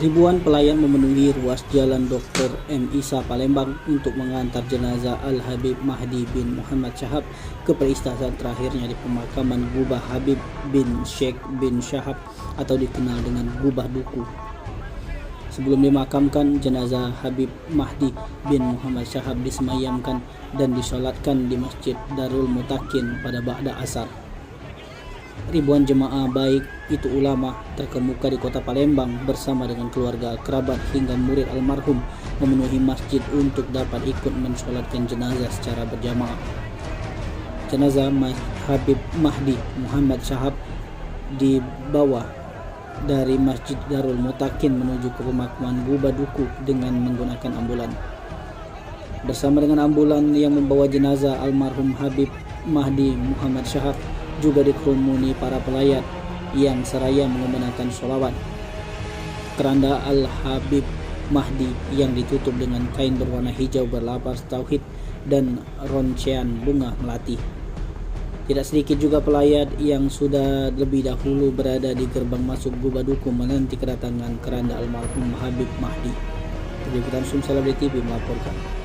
Ribuan pelayan memenuhi ruas Jalan Dr. M. Isa Palembang untuk mengantar jenazah Al-Habib Mahdi bin Muhammad Syahab ke peristasan terakhirnya di pemakaman Gubah Habib bin Sheikh bin Syahab atau dikenal dengan Gubah Duku. Sebelum dimakamkan, jenazah Habib Mahdi bin Muhammad Syahab disemayamkan dan disolatkan di Masjid Darul Mutakin pada ba'da asar. Ribuan jemaah baik itu ulama terkemuka di kota Palembang bersama dengan keluarga, kerabat hingga murid almarhum memenuhi masjid untuk dapat ikut mensolatkan jenazah secara berjamaah. Jenazah Habib Mahdi Muhammad Syahab dibawa dari Masjid Darul Mutakin menuju ke pemakaman Gubah Duku dengan menggunakan ambulan. Bersama dengan ambulan yang membawa jenazah almarhum Habib Mahdi Muhammad Syahab juga dikerumuni para pelayat yang seraya mengumandangkan sholawat. Keranda Al-Habib Mahdi yang ditutup dengan kain berwarna hijau berlapis tauhid dan roncean bunga melati. Tidak sedikit juga pelayat yang sudah lebih dahulu berada di gerbang masuk Gubah Duku menanti kedatangan keranda almarhum Habib Mahdi. Dari Sumsel TV melaporkan.